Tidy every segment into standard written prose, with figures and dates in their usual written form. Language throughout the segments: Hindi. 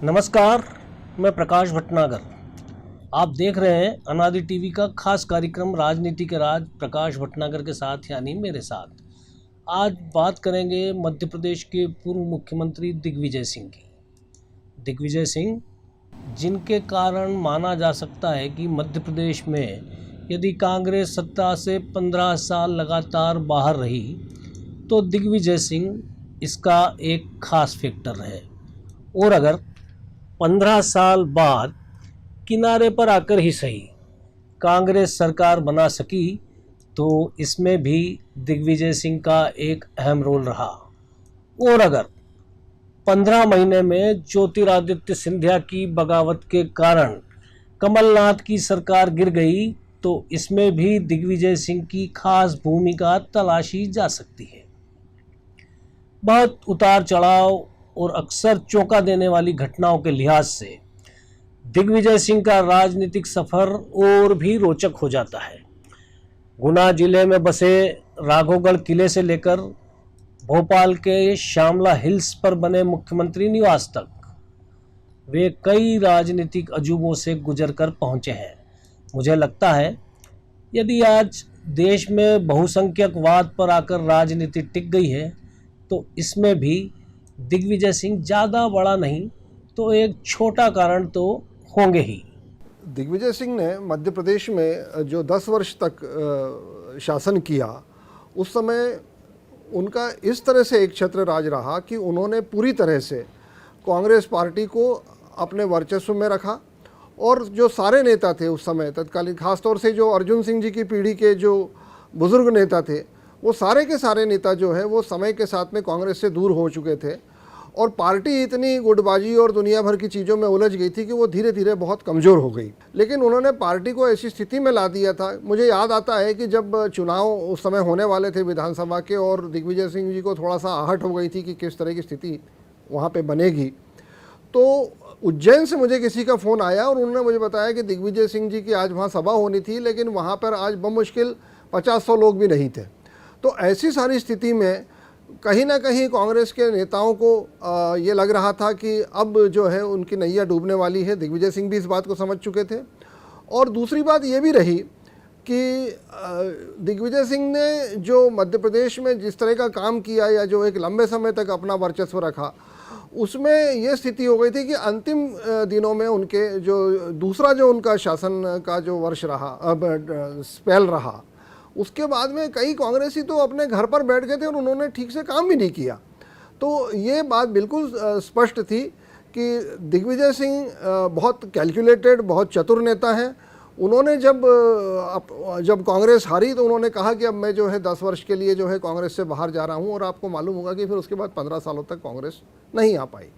नमस्कार, मैं प्रकाश भटनागर। आप देख रहे हैं अनादि टीवी का खास कार्यक्रम राजनीति के राज, प्रकाश भटनागर के साथ यानी मेरे साथ। आज बात करेंगे मध्य प्रदेश के पूर्व मुख्यमंत्री दिग्विजय सिंह की। दिग्विजय सिंह, जिनके कारण माना जा सकता है कि मध्य प्रदेश में यदि कांग्रेस सत्ता से 15 साल लगातार बाहर रही तो दिग्विजय सिंह इसका एक खास फैक्टर है। और अगर 15 साल बाद किनारे पर आकर ही सही कांग्रेस सरकार बना सकी तो इसमें भी दिग्विजय सिंह का एक अहम रोल रहा। और अगर 15 महीने में ज्योतिरादित्य सिंधिया की बगावत के कारण कमलनाथ की सरकार गिर गई तो इसमें भी दिग्विजय सिंह की खास भूमिका तलाशी जा सकती है। बहुत उतार चढ़ाव और अक्सर चौंका देने वाली घटनाओं के लिहाज से दिग्विजय सिंह का राजनीतिक सफर और भी रोचक हो जाता है। गुना जिले में बसे राघोगढ़ किले से लेकर भोपाल के श्यामला हिल्स पर बने मुख्यमंत्री निवास तक वे कई राजनीतिक अजूबों से गुजर कर पहुंचे हैं। मुझे लगता है यदि आज देश में बहुसंख्यकवाद पर आकर राजनीति टिक गई है तो इसमें भी दिग्विजय सिंह ज़्यादा बड़ा नहीं तो एक छोटा कारण तो होंगे ही। दिग्विजय सिंह ने मध्य प्रदेश में जो 10 वर्ष तक शासन किया, उस समय उनका इस तरह से एक छत्र राज रहा कि उन्होंने पूरी तरह से कांग्रेस पार्टी को अपने वर्चस्व में रखा। और जो सारे नेता थे उस समय तत्कालीन, खासतौर से जो अर्जुन सिंह जी की पीढ़ी के जो बुजुर्ग नेता थे, वो सारे के सारे नेता जो है वो समय के साथ में कांग्रेस से दूर हो चुके थे और पार्टी इतनी गुटबाजी और दुनिया भर की चीज़ों में उलझ गई थी कि वो धीरे धीरे बहुत कमज़ोर हो गई। लेकिन उन्होंने पार्टी को ऐसी स्थिति में ला दिया था। मुझे याद आता है कि जब चुनाव उस समय होने वाले थे विधानसभा के और दिग्विजय सिंह जी को थोड़ा सा आहट हो गई थी कि किस तरह की स्थिति वहाँ पर बनेगी, तो उज्जैन से मुझे किसी का फ़ोन आया और उन्होंने मुझे बताया कि दिग्विजय सिंह जी की आज वहाँ सभा होनी थी, लेकिन वहाँ पर आज बमुश्किल 50-100 लोग भी नहीं थे। तो ऐसी सारी स्थिति में कहीं ना कहीं कांग्रेस के नेताओं को ये लग रहा था कि अब जो है उनकी नैया डूबने वाली है। दिग्विजय सिंह भी इस बात को समझ चुके थे। और दूसरी बात ये भी रही कि दिग्विजय सिंह ने जो मध्य प्रदेश में जिस तरह का काम किया या जो एक लंबे समय तक अपना वर्चस्व रखा, उसमें ये स्थिति हो गई थी कि अंतिम दिनों में उनके जो दूसरा जो उनका शासन का जो वर्ष रहा, अब स्पेल रहा, उसके बाद में कई कांग्रेसी तो अपने घर पर बैठ गए थे और उन्होंने ठीक से काम भी नहीं किया। तो ये बात बिल्कुल स्पष्ट थी कि दिग्विजय सिंह बहुत कैलकुलेटेड, बहुत चतुर नेता हैं। उन्होंने जब कांग्रेस हारी तो उन्होंने कहा कि अब मैं जो है 10 वर्ष के लिए जो है कांग्रेस से बाहर जा रहा हूँ, और आपको मालूम होगा कि फिर उसके बाद 15 सालों तक कांग्रेस नहीं आ पाई।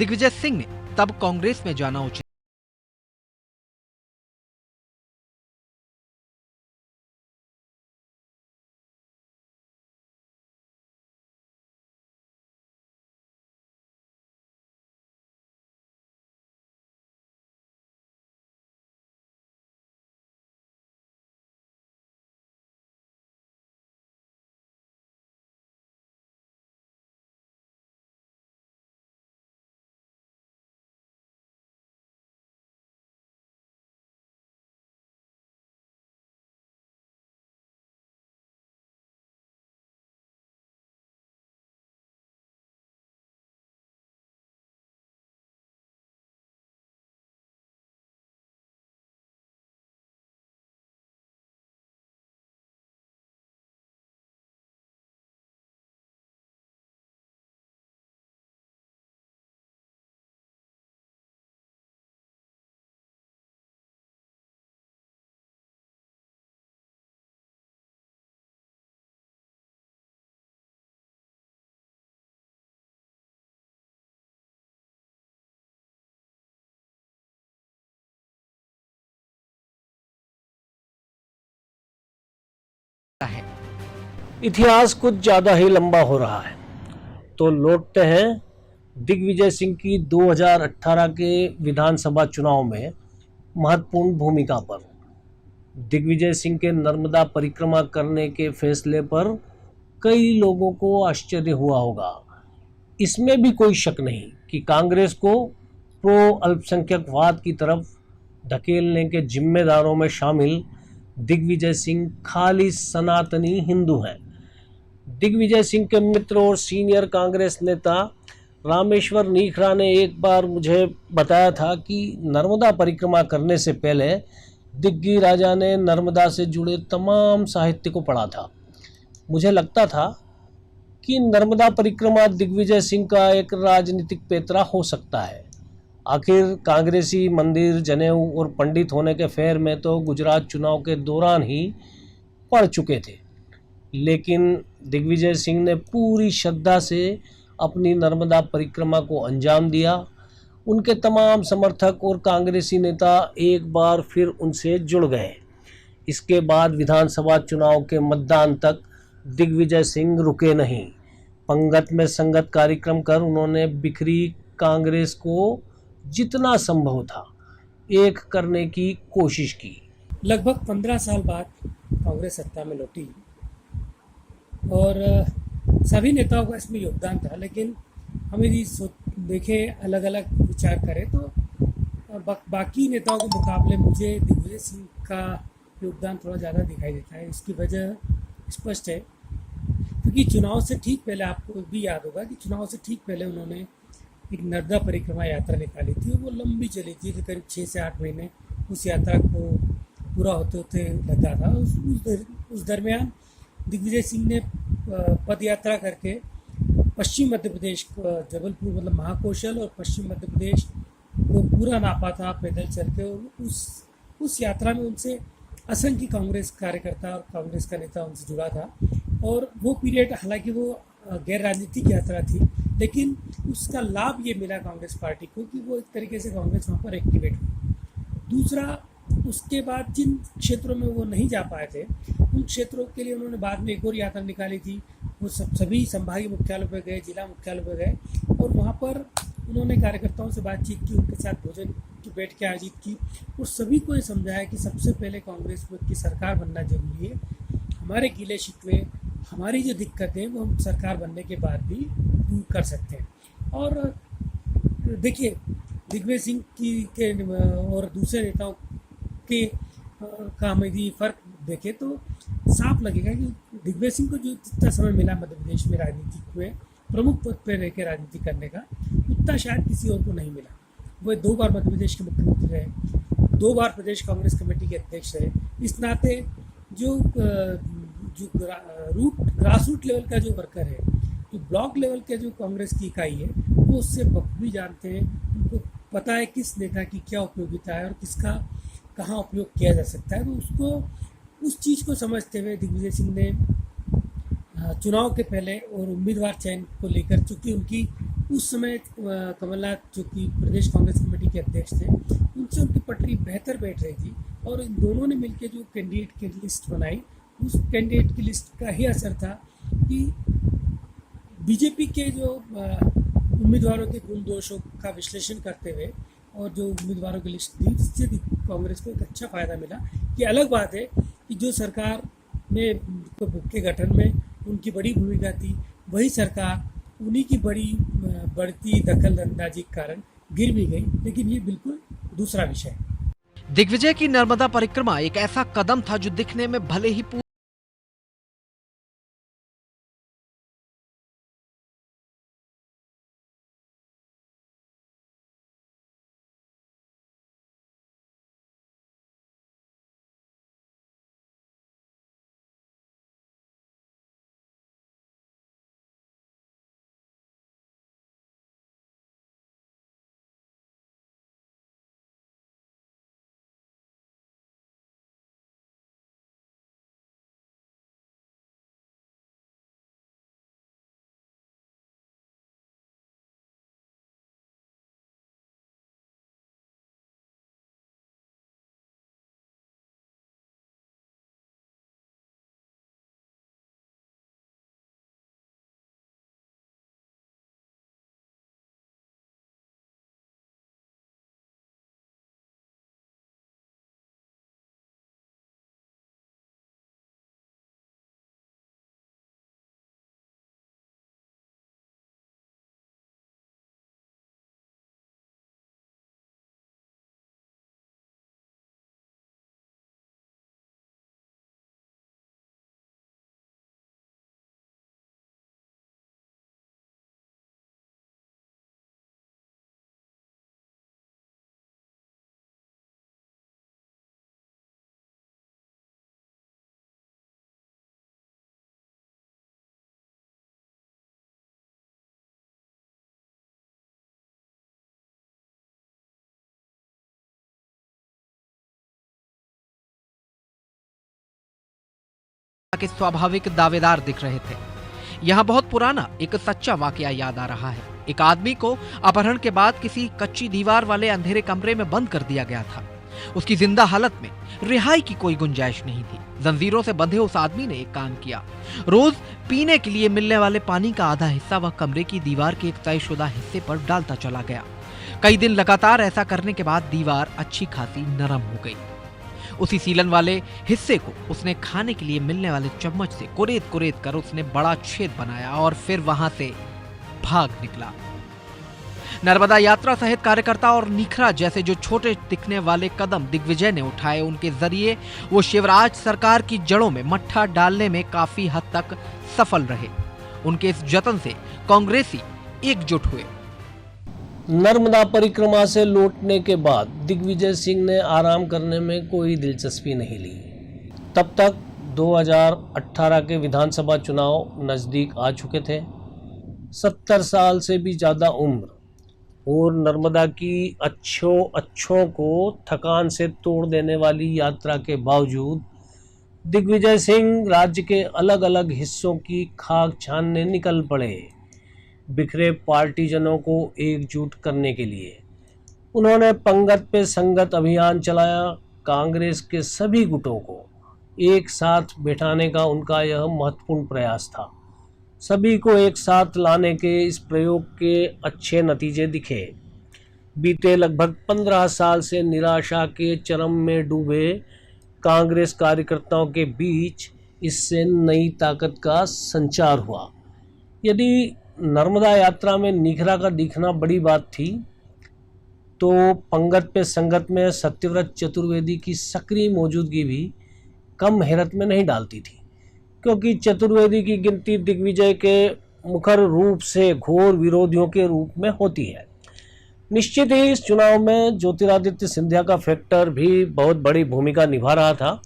दिग्विजय सिंह ने तब कांग्रेस में जाना उचित है। इतिहास कुछ ज़्यादा ही लंबा हो रहा है, तो लौटते हैं दिग्विजय सिंह की 2018 के विधानसभा चुनाव में महत्वपूर्ण भूमिका पर। दिग्विजय सिंह के नर्मदा परिक्रमा करने के फैसले पर कई लोगों को आश्चर्य हुआ होगा। इसमें भी कोई शक नहीं कि कांग्रेस को प्रो अल्पसंख्यकवाद की तरफ धकेलने के जिम्मेदारों में शामिल दिग्विजय सिंह खाली सनातनी हिंदू हैं। दिग्विजय सिंह के मित्र और सीनियर कांग्रेस नेता रामेश्वर नीखरा ने एक बार मुझे बताया था कि नर्मदा परिक्रमा करने से पहले दिग्गी राजा ने नर्मदा से जुड़े तमाम साहित्य को पढ़ा था। मुझे लगता था कि नर्मदा परिक्रमा दिग्विजय सिंह का एक राजनीतिक पैंतरा हो सकता है। आखिर कांग्रेसी मंदिर, जनेऊ और पंडित होने के फेर में तो गुजरात चुनाव के दौरान ही पड़ चुके थे, लेकिन दिग्विजय सिंह ने पूरी श्रद्धा से अपनी नर्मदा परिक्रमा को अंजाम दिया। उनके तमाम समर्थक और कांग्रेसी नेता एक बार फिर उनसे जुड़ गए। इसके बाद विधानसभा चुनाव के मतदान तक दिग्विजय सिंह रुके नहीं। पंगत में संगत कार्यक्रम कर उन्होंने बिखरी कांग्रेस को जितना संभव था एक करने की कोशिश की। लगभग 15 साल बाद कांग्रेस सत्ता में लौटी और सभी नेताओं का इसमें योगदान था, लेकिन हम यदि देखें, अलग अलग विचार करें तो बाकी नेताओं के मुकाबले मुझे दिग्विजय सिंह का योगदान थोड़ा ज़्यादा दिखाई देता है। इसकी वजह स्पष्ट है, क्योंकि चुनाव से ठीक पहले, आपको भी याद होगा कि चुनाव से ठीक पहले उन्होंने एक नर्मदा परिक्रमा यात्रा निकाली थी। वो लंबी चली थी, तो करीब 6 से 8 महीने उस यात्रा को पूरा होते होते लगा था। उस दरमियान दिग्विजय सिंह ने पद यात्रा करके पश्चिम मध्य प्रदेश को, जबलपुर मतलब महाकौशल और पश्चिम मध्य प्रदेश को पूरा नापा था पैदल चल के। और उस यात्रा में उनसे असंख्य कांग्रेस कार्यकर्ता और कांग्रेस का नेता उनसे जुड़ा था। और वो पीरियड, हालांकि वो गैर राजनीतिक यात्रा थी, लेकिन उसका लाभ ये मिला कांग्रेस पार्टी को कि वो एक तरीके से कांग्रेस वहाँ पर एक्टिवेट हुई। दूसरा, उसके बाद जिन क्षेत्रों में वो नहीं जा पाए थे, उन क्षेत्रों के लिए उन्होंने बाद में एक और यात्रा निकाली थी। वो सभी संभागीय मुख्यालयों पर गए, जिला मुख्यालयों पर गए और वहाँ पर उन्होंने कार्यकर्ताओं से बातचीत की, उनके साथ भोजन की बैठकें आयोजित की और सभी को ये समझाया कि सबसे पहले कांग्रेस की सरकार बनना जरूरी है। हमारे गिले शिकवे, हमारी जो दिक्कतें, वो हम सरकार बनने के बाद भी दूर कर सकते हैं। और देखिए, दिग्विजय सिंह के और दूसरे नेताओं के का हम यदि फर्क देखें तो साफ लगेगा कि दिग्विजय सिंह को जो जितना समय मिला मध्य प्रदेश में राजनीति में प्रमुख पद पर रहकर राजनीति करने का, उतना शायद किसी और को नहीं मिला। वो 2 बार मध्य प्रदेश के मुख्यमंत्री रहे, 2 बार प्रदेश कांग्रेस कमेटी के अध्यक्ष रहे। इस नाते जो ग्रास रूट लेवल का जो वर्कर है, जो ब्लॉक लेवल के जो कांग्रेस की इकाई है, वो उससे बखूबी जानते हैं। उनको पता है किस नेता की क्या उपयोगिता है और किसका कहाँ उपयोग किया जा सकता है। तो उसको, उस चीज़ को समझते हुए दिग्विजय सिंह ने चुनाव के पहले और उम्मीदवार चयन को लेकर, चूँकि उनकी उस समय कमलनाथ जो कि प्रदेश कांग्रेस कमेटी के अध्यक्ष थे, उनसे उनकी पटरी बेहतर बैठ रही थी और इन दोनों ने मिलकर जो कैंडिडेट की लिस्ट बनाई, उस कैंडिडेट की लिस्ट का ही असर था कि बीजेपी के जो उम्मीदवारों के गुण दोषों का विश्लेषण करते हुए और जो उम्मीदवारों की लिस्ट दी, जिससे कांग्रेस को एक अच्छा फायदा मिला। कि अलग बात है कि जो सरकार में के गठन में उनकी बड़ी भूमिका थी, वही सरकार उन्हीं की बढ़ती दखल अंदाजी के कारण गिर भी गई, लेकिन ये बिल्कुल दूसरा विषय है। दिग्विजय की नर्मदा परिक्रमा एक ऐसा कदम था जो दिखने में भले ही के स्वाभाविक दावेदार दिख रहे थे। यहाँ बहुत पुराना एक सच्चा वाकया याद आ रहा है। एक आदमी को अपहरण के बाद किसी कच्ची दीवार वाले अंधेरे कमरे में बंद कर दिया गया था। उसकी जिंदा हालत में रिहाई की कोई गुंजाइश नहीं थी। जंजीरों से बंधे उस आदमी ने एक काम किया। रोज पीने के लिए मिलने वाले पानी का आधा हिस्सा वह कमरे की दीवार के एक तयशुदा हिस्से पर डालता चला गया। कई दिन लगातार ऐसा करने के बाद दीवार अच्छी खासी नरम हो गई। उसी सीलन वाले हिस्से को उसने खाने के लिए मिलने वाले चम्मच से कुरेद कुरेद कर उसने बड़ा छेद बनाया और फिर वहां से भाग निकला। नर्मदा यात्रा सहित कार्यकर्ता और निखरा जैसे जो छोटे दिखने वाले कदम दिग्विजय ने उठाए, उनके जरिए वो शिवराज सरकार की जड़ों में मट्ठा डालने में काफी हद तक सफल रहे। उनके इस जतन से कांग्रेसी एकजुट हुए। नर्मदा परिक्रमा से लौटने के बाद दिग्विजय सिंह ने आराम करने में कोई दिलचस्पी नहीं ली। तब तक 2018 के विधानसभा चुनाव नज़दीक आ चुके थे। 70 साल से भी ज़्यादा उम्र और नर्मदा की अच्छों को थकान से तोड़ देने वाली यात्रा के बावजूद दिग्विजय सिंह राज्य के अलग अलग हिस्सों की खाक छानने निकल पड़े। बिखरे पार्टीजनों को एकजुट करने के लिए उन्होंने पंगत पे संगत अभियान चलाया। कांग्रेस के सभी गुटों को एक साथ बैठाने का उनका यह महत्वपूर्ण प्रयास था। सभी को एक साथ लाने के इस प्रयोग के अच्छे नतीजे दिखे। बीते लगभग 15 साल से निराशा के चरम में डूबे कांग्रेस कार्यकर्ताओं के बीच इससे नई ताकत का संचार हुआ। यदि नर्मदा यात्रा में निखरा का दिखना बड़ी बात थी, तो पंगत पे संगत में सत्यव्रत चतुर्वेदी की सक्रिय मौजूदगी भी कम हैरत में नहीं डालती थी, क्योंकि चतुर्वेदी की गिनती दिग्विजय के मुखर रूप से घोर विरोधियों के रूप में होती है। निश्चित ही इस चुनाव में ज्योतिरादित्य सिंधिया का फैक्टर भी बहुत बड़ी भूमिका निभा रहा था।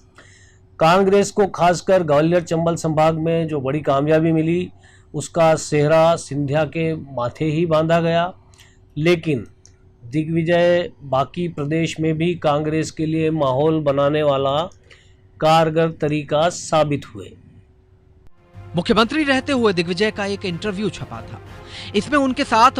कांग्रेस को खासकर ग्वालियर चंबल संभाग में जो बड़ी कामयाबी मिली, उसका सेहरा सिंधिया के माथे ही बांधा गया। लेकिन दिग्विजय बाकी प्रदेश में भी कांग्रेस के लिए माहौल बनाने वाला कारगर तरीका साबित हुए। मुख्यमंत्री रहते हुए दिग्विजय का एक इंटरव्यू छपा था। इसमें उनके साथ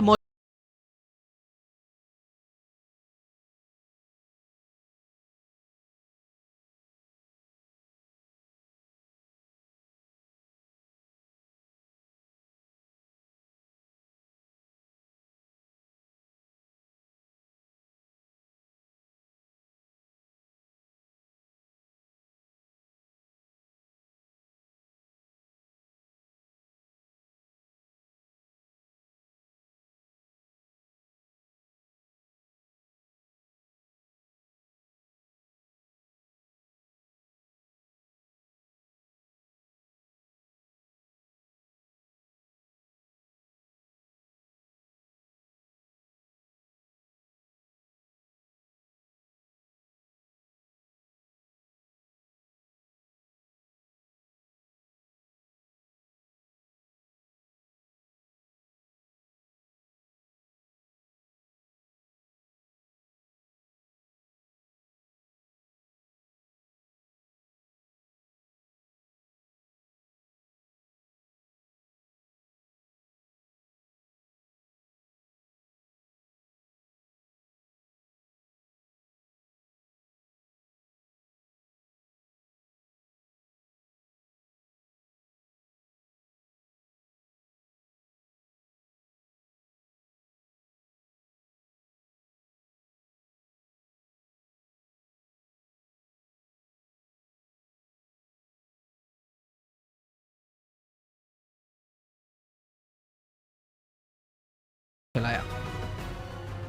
चलाया।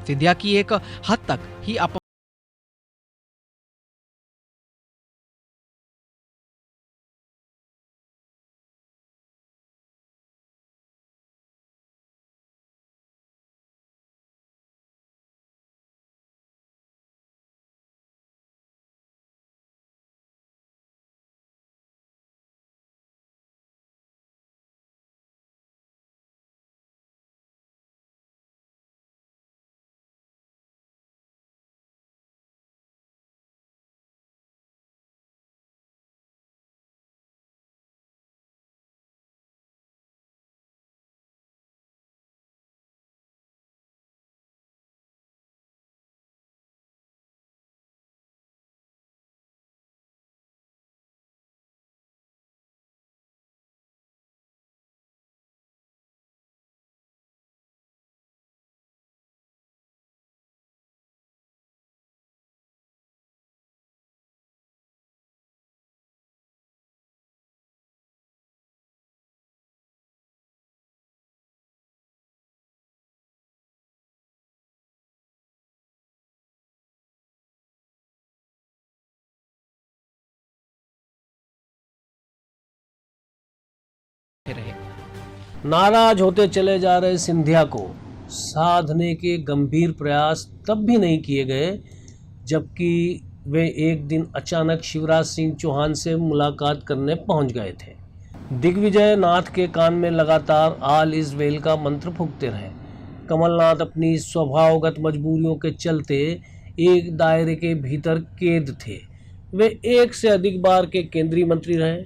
सिंधिया की एक हद तक ही रहे। नाराज होते चले जा रहे सिंधिया को साधने के गंभीर प्रयास तब भी नहीं किए गए जबकि वे एक दिन अचानक शिवराज सिंह चौहान से मुलाकात करने पहुंच गए थे। दिग्विजय नाथ के कान में लगातार ऑल इज वेल का मंत्र फूंकते रहे। कमलनाथ अपनी स्वभावगत मजबूरियों के चलते एक दायरे के भीतर कैद थे। वे एक से अधिक बार के केंद्रीय मंत्री रहे,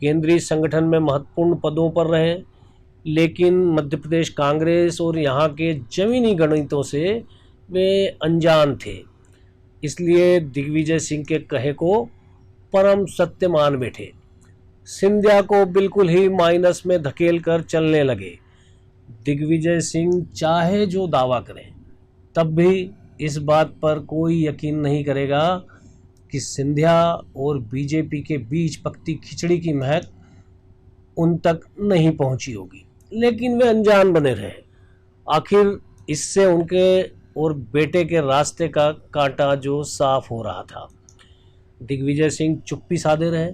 केंद्रीय संगठन में महत्वपूर्ण पदों पर रहे, लेकिन मध्य प्रदेश कांग्रेस और यहाँ के जमीनी गणितों से वे अनजान थे। इसलिए दिग्विजय सिंह के कहे को परम सत्य मान बैठे। सिंधिया को बिल्कुल ही माइनस में धकेल कर चलने लगे। दिग्विजय सिंह चाहे जो दावा करें तब भी इस बात पर कोई यकीन नहीं करेगा कि सिंधिया और बीजेपी के बीच पकती खिचड़ी की महक उन तक नहीं पहुंची होगी, लेकिन वे अनजान बने रहे। आखिर इससे उनके और बेटे के रास्ते का कांटा जो साफ हो रहा था। दिग्विजय सिंह चुप्पी साधे रहे,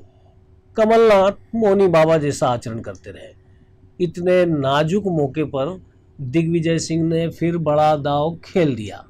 कमलनाथ मौनी बाबा जैसा आचरण करते रहे। इतने नाजुक मौके पर दिग्विजय सिंह ने फिर बड़ा दांव खेल दिया।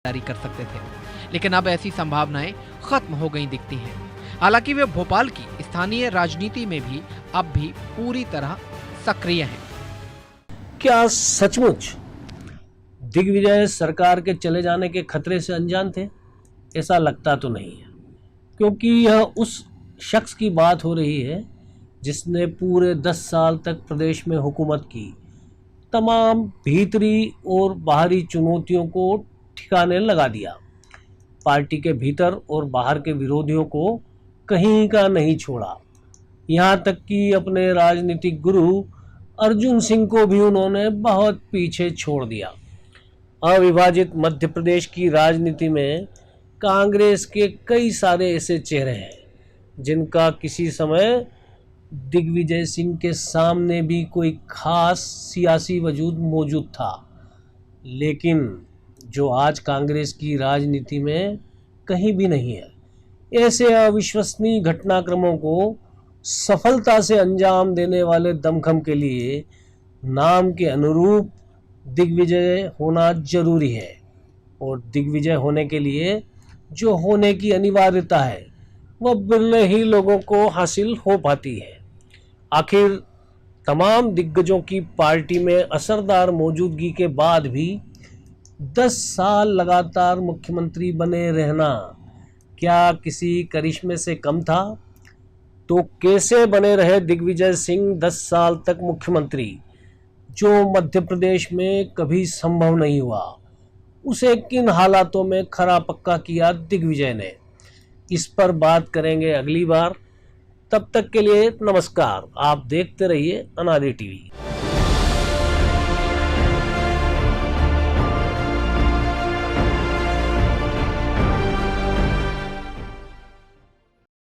जारी कर सकते थे, लेकिन अब ऐसी संभावनाएं खत्म हो गई दिखती हैं। हालांकि वे भोपाल की स्थानीय राजनीति में भी अब भी पूरी तरह सक्रिय हैं। क्या सचमुच दिग्विजय सरकार के चले जाने के खतरे से अनजान थे? ऐसा लगता तो नहीं है, क्योंकि यह उस शख्स की बात हो रही है जिसने पूरे 10 साल तक प्रदेश में हुकूमत की, तमाम भीतरी और बाहरी चुनौतियों को ठिकाने लगा दिया, पार्टी के भीतर और बाहर के विरोधियों को कहीं का नहीं छोड़ा, यहाँ तक कि अपने राजनीतिक गुरु अर्जुन सिंह को भी उन्होंने बहुत पीछे छोड़ दिया। अविभाजित मध्य प्रदेश की राजनीति में कांग्रेस के कई सारे ऐसे चेहरे हैं जिनका किसी समय दिग्विजय सिंह के सामने भी कोई खास सियासी वजूद मौजूद था, लेकिन जो आज कांग्रेस की राजनीति में कहीं भी नहीं है। ऐसे अविश्वसनीय घटनाक्रमों को सफलता से अंजाम देने वाले दमखम के लिए नाम के अनुरूप दिग्विजय होना जरूरी है, और दिग्विजय होने के लिए जो होने की अनिवार्यता है वह बिरले ही लोगों को हासिल हो पाती है। आखिर तमाम दिग्गजों की पार्टी में असरदार मौजूदगी के बाद भी 10 साल लगातार मुख्यमंत्री बने रहना क्या किसी करिश्मे से कम था? तो कैसे बने रहे दिग्विजय सिंह 10 साल तक मुख्यमंत्री, जो मध्य प्रदेश में कभी संभव नहीं हुआ? उसे किन हालातों में खरा पक्का किया दिग्विजय ने? इस पर बात करेंगे अगली बार। तब तक के लिए नमस्कार। आप देखते रहिए अनादि टीवी।